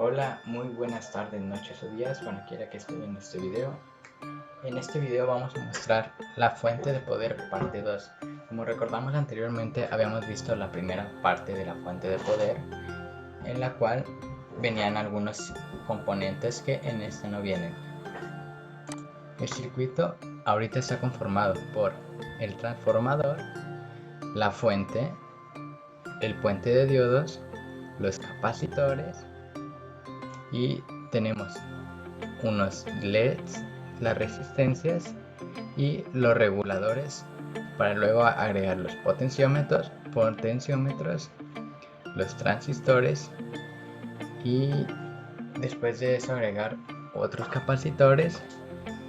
Hola, muy buenas tardes, noches o días, cuando quiera que estén en este video. En este video vamos a mostrar la fuente de poder parte 2. Como recordamos anteriormente, habíamos visto la primera parte de la fuente de poder, en la cual venían algunos componentes que en esta no vienen. El circuito ahorita está conformado por el transformador, la fuente, el puente de diodos, los capacitores y tenemos unos LEDs, las resistencias y los reguladores para luego agregar los potenciómetros, los transistores y después de eso agregar otros capacitores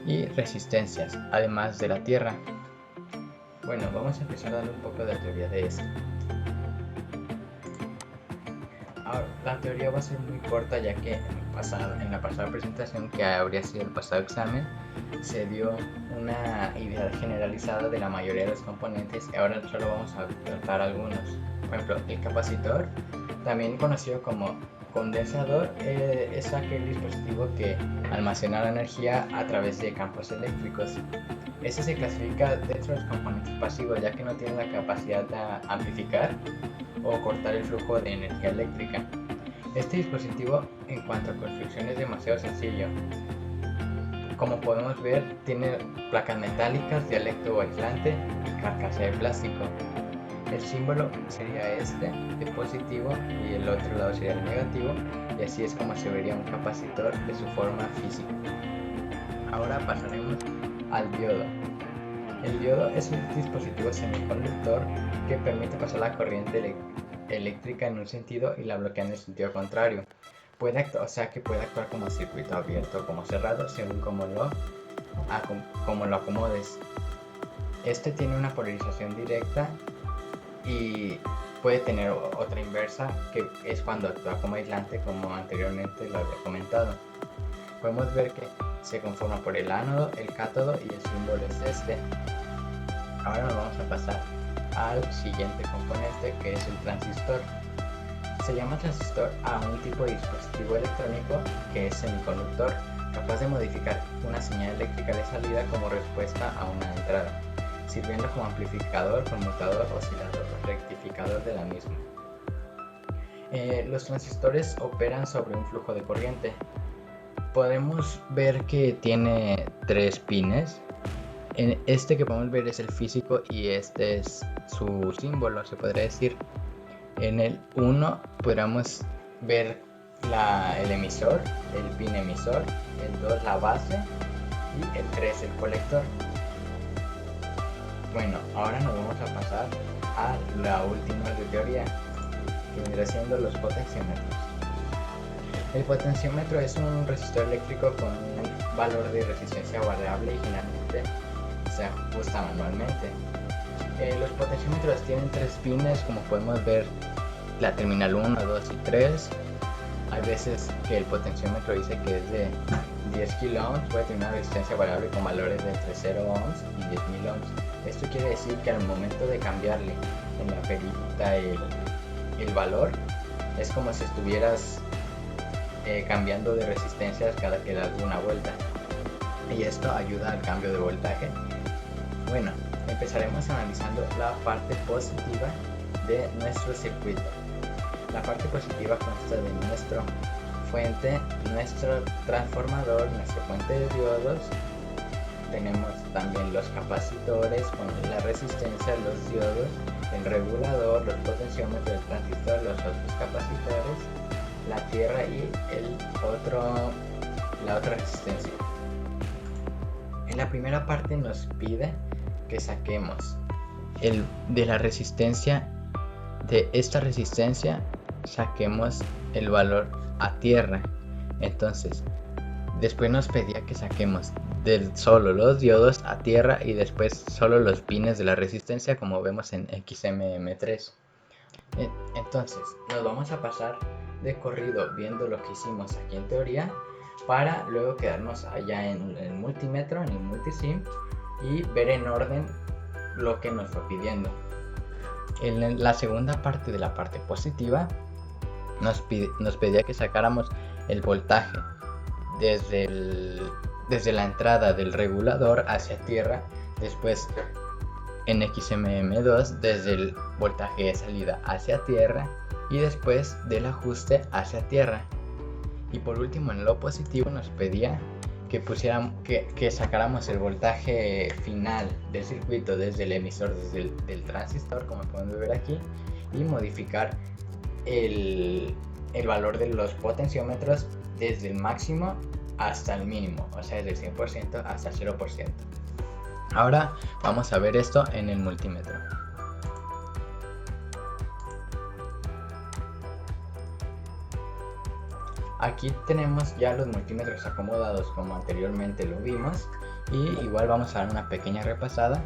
y resistencias, además de la tierra. Bueno, vamos a empezar dando un poco de teoría de esto. Ahora, la teoría va a ser muy corta, ya que en la pasada presentación, que habría sido el pasado examen, se dio una idea generalizada de la mayoría de los componentes y ahora solo vamos a tratar algunos. Por ejemplo, el capacitor, también conocido como condensador, es aquel dispositivo que almacena la energía a través de campos eléctricos. Este se clasifica dentro de los componentes pasivos, ya que no tiene la capacidad de amplificar o cortar el flujo de energía eléctrica. Este dispositivo, en cuanto a construcción, es demasiado sencillo. Como podemos ver, tiene placas metálicas, dielectro o aislante y carcasa de plástico. El símbolo sería este, de positivo, y el otro lado sería el negativo, y así es como se vería un capacitor de su forma física. Ahora pasaremos al diodo. El diodo es un dispositivo semiconductor que permite pasar la corriente eléctrica en un sentido y la bloquea en el sentido contrario. Puede actuar como circuito abierto o como cerrado, según como lo acomodes. Este tiene una polarización directa y puede tener otra inversa, que es cuando actúa como aislante, como anteriormente lo había comentado. Podemos ver que se conforma por el ánodo, el cátodo y el símbolo es este. Ahora nos vamos a pasar al siguiente componente, que es el transistor. Se llama transistor a un tipo de dispositivo electrónico que es semiconductor, capaz de modificar una señal eléctrica de salida como respuesta a una entrada, sirviendo como amplificador, conmutador, oscilador o rectificador de la misma. Los transistores operan sobre un flujo de corriente. Podemos ver que tiene 3 pines. En este que podemos ver es el físico y este es su símbolo, se podría decir. En el 1 podríamos ver el emisor, el pin emisor, el 2 la base y el 3 el colector. Bueno, ahora nos vamos a pasar a la última de teoría, que vendrá siendo los potenciómetros. El potenciómetro es un resistor eléctrico con un valor de resistencia variable y generalmente se ajusta manualmente. Los potenciómetros tienen 3 pines, como podemos ver la terminal 1, 2 y 3. Hay veces que el potenciómetro dice que es de 10 kΩ, puede tener una resistencia variable con valores de entre 0 ohms y 10.000 ohms. Esto quiere decir que al momento de cambiarle en la perita el valor, es como si estuvieras cambiando de resistencias cada que das una vuelta, y esto ayuda al cambio de voltaje. Bueno, empezaremos analizando la parte positiva de nuestro circuito. La parte positiva consta de nuestra fuente, nuestro transformador, nuestro puente de diodos. Tenemos también los capacitores con la resistencia, los diodos, el regulador, los potenciómetros, el transistor, los otros capacitores, la tierra y la otra resistencia. En la primera parte nos pide que saquemos de esta resistencia saquemos el valor a tierra. Entonces después nos pedía que saquemos solo los diodos a tierra y después solo los pines de la resistencia, como vemos en XMM3. Entonces nos vamos a pasar de corrido viendo lo que hicimos aquí en teoría, para luego quedarnos allá en el multímetro, en el multisim, y ver en orden lo que nos fue pidiendo. En la segunda parte de la parte positiva nos pedía que sacáramos el voltaje desde la entrada del regulador hacia tierra, después en XMM2 desde el voltaje de salida hacia tierra y después del ajuste hacia tierra. Y por último, en lo positivo nos pedía que sacáramos el voltaje final del circuito desde el emisor, desde el transistor, como podemos ver aquí, y modificar el valor de los potenciómetros desde el máximo hasta el mínimo, o sea, desde el 100% hasta el 0%. Ahora vamos a ver esto en el multímetro. Aquí tenemos ya los multímetros acomodados como anteriormente lo vimos, y igual vamos a dar una pequeña repasada.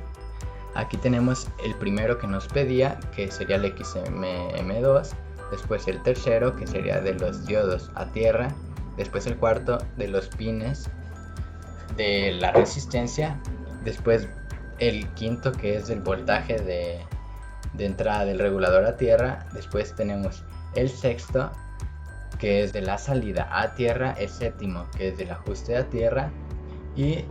Aquí tenemos el primero que nos pedía, que sería el XMM2, después el tercero, que sería de los diodos a tierra, después el cuarto de los pines de la resistencia, después el quinto, que es el voltaje de entrada del regulador a tierra, después tenemos el sexto, que es de la salida a tierra, el séptimo, que es del ajuste a tierra, y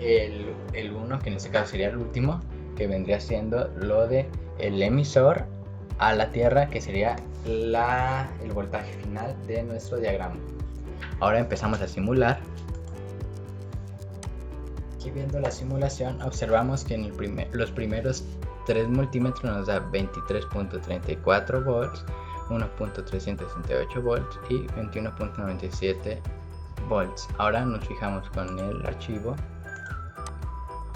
el 1, que en este caso sería el último, que vendría siendo lo de el emisor a la tierra, que sería el voltaje final de nuestro diagrama. Ahora empezamos a simular. Aquí viendo la simulación observamos que en los primeros 3 multímetros nos da 23.34 volts, 1.368 volts y 21.97 volts. Ahora nos fijamos con el archivo,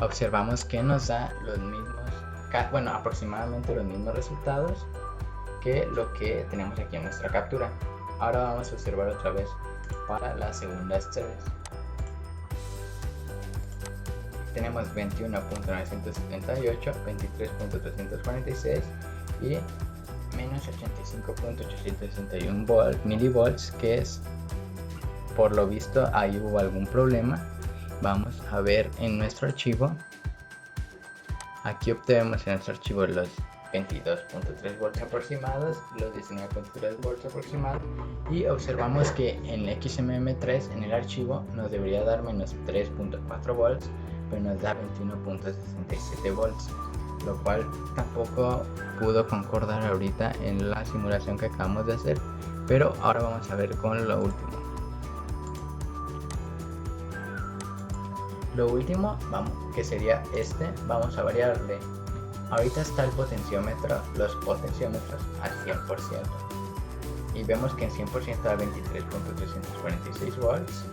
observamos que nos da los mismos, aproximadamente los mismos resultados que lo que tenemos aquí en nuestra captura. Ahora vamos a observar otra vez para las segundas 3. Tenemos 21.978, 23.346 y menos 85.861 milivolts, que es, por lo visto, ahí hubo algún problema. Vamos a ver en nuestro archivo. Aquí obtenemos en nuestro archivo los 22.3 volts aproximados, los 19.3 volts aproximados, y observamos que en el XMM3 en el archivo nos debería dar menos 3.4 volts, pero nos da 21.67 volts, lo cual tampoco pudo concordar ahorita en la simulación que acabamos de hacer. Pero ahora vamos a ver con lo último. Lo último, que sería vamos a variarle. Ahorita está el potenciómetro, los potenciómetros al 100%. Y vemos que en 100% da 23.346 volts.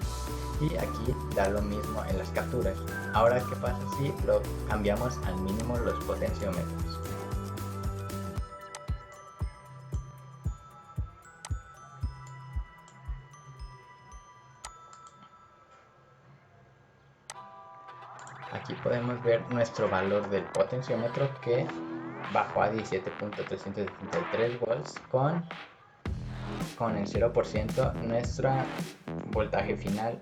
Y aquí da lo mismo en las capturas. Ahora, ¿qué pasa si lo cambiamos al mínimo los potenciómetros? Aquí podemos ver nuestro valor del potenciómetro, que bajó a 17.373 volts con el 0% nuestro voltaje final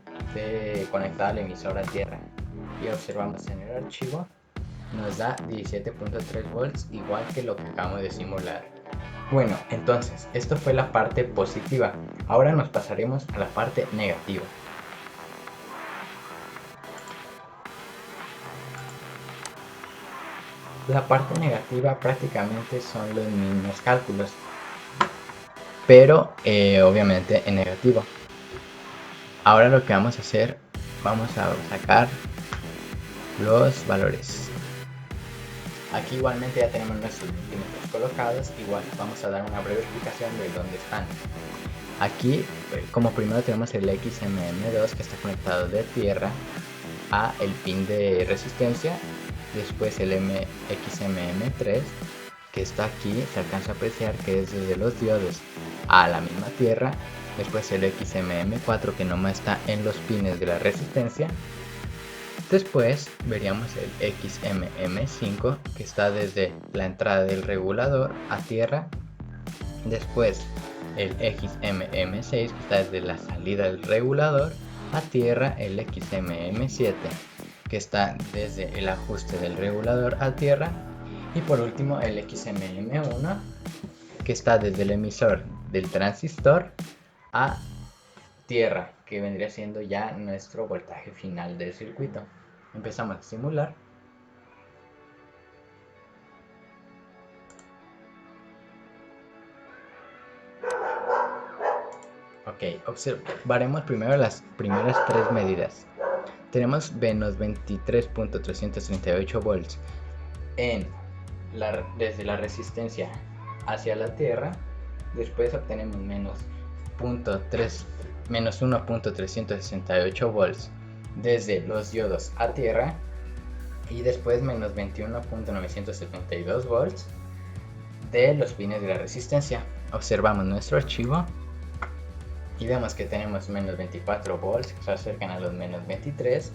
conectado al emisor a tierra. Y observamos en el archivo, nos da 17.3 volts, igual que lo que acabamos de simular. Bueno, entonces esto fue la parte positiva. Ahora nos pasaremos a la parte negativa. La parte negativa prácticamente son los mismos cálculos, pero obviamente en negativo. Ahora lo que vamos a hacer, vamos a sacar los valores. Aquí igualmente ya tenemos nuestros multímetros colocados. Igual vamos a dar una breve explicación de dónde están. Aquí, como primero, tenemos el XMM2, que está conectado de tierra a el pin de resistencia. Después el XMM3, que está aquí, se alcanza a apreciar que es desde los diodos a la misma tierra. Después el XMM4, que nomás está en los pines de la resistencia. Después veríamos el XMM5, que está desde la entrada del regulador a tierra. Después el XMM6, que está desde la salida del regulador a tierra. El XMM7, que está desde el ajuste del regulador a tierra. Y por último el XMM1, que está desde el emisor del transistor a tierra, que vendría siendo ya nuestro voltaje final del circuito. Empezamos a simular. Ok, observaremos primero las primeras tres medidas. Tenemos menos 23.338 volts desde la resistencia hacia la tierra. Después obtenemos menos 1.368 volts desde los diodos a tierra. Y después menos 21.972 volts de los pines de la resistencia. Observamos nuestro archivo y vemos que tenemos menos 24 volts que se acercan a los menos 23,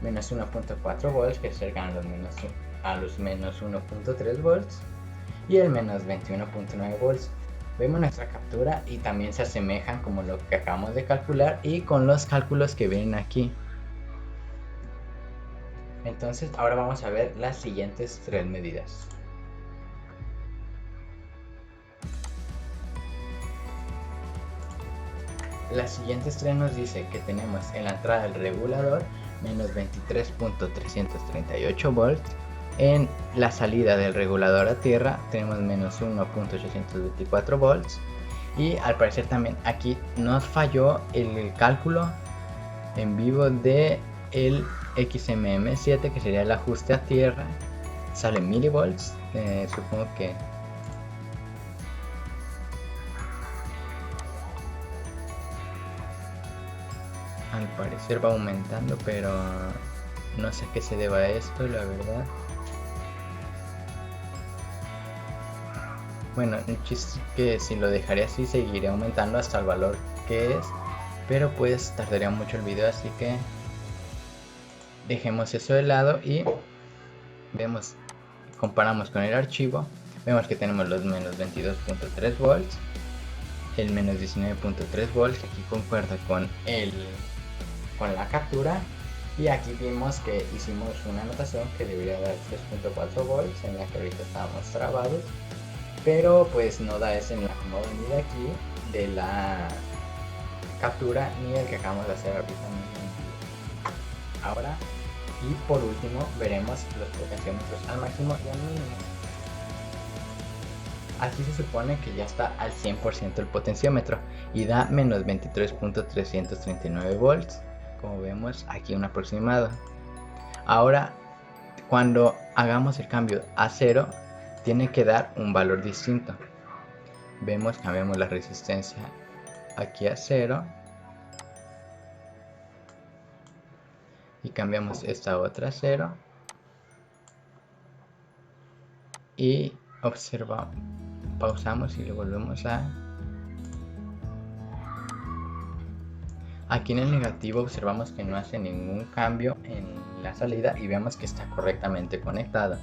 menos 1.4 volts que se acercan a los menos 1.3 volts y el menos 21.9 volts. Vemos nuestra captura y también se asemejan como lo que acabamos de calcular y con los cálculos que vienen aquí. Entonces ahora vamos a ver las siguientes tres medidas. Las siguientes tres nos dice que tenemos en la entrada del regulador menos 23.338 volts. En la salida del regulador a tierra tenemos menos 1.824 volts. Y al parecer también aquí nos falló el cálculo en vivo de el XMM7, que sería el ajuste a tierra. Sale milivolts, supongo que al parecer va aumentando, pero no sé a qué se deba esto, la verdad. Bueno, el chiste es que si lo dejaré así seguiré aumentando hasta el valor que es, pero pues tardaría mucho el video, así que dejemos eso de lado y comparamos con el archivo. Vemos que tenemos los menos 22.3 volts, el menos 19.3 volts, que aquí concuerda con la captura, y aquí vimos que hicimos una anotación que debería dar 3.4 volts en la que ahorita estábamos trabados, pero pues no da ese acomodo ni de aquí de la captura ni el que acabamos de hacer ahorita mismo. Ahora, y por último, veremos los potenciómetros al máximo y al mínimo. Aquí se supone que ya está al 100% el potenciómetro y da menos 23.339 volts, como vemos aquí un aproximado. Ahora, cuando hagamos el cambio a 0, tiene que dar un valor distinto. Cambiamos la resistencia aquí a 0 y cambiamos esta otra a 0 y pausamos y le volvemos a... Aquí en el negativo observamos que no hace ningún cambio en la salida y vemos que está correctamente conectado.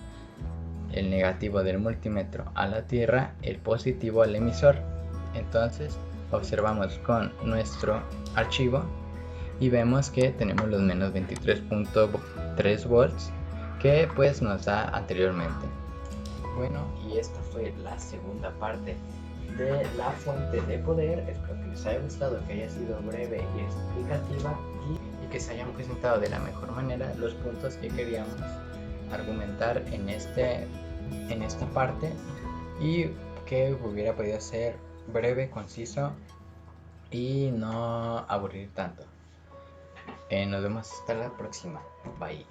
El negativo del multímetro a la tierra, el positivo al emisor. Entonces observamos con nuestro archivo y vemos que tenemos los menos 23.3 volts que pues nos da anteriormente. Bueno, y esta fue la segunda parte de la fuente de poder. Espero que les haya gustado, que haya sido breve y explicativa y que se hayan presentado de la mejor manera los puntos que queríamos argumentar en esta parte, y que hubiera podido ser breve, conciso y no aburrir tanto. Nos vemos hasta la próxima. Bye.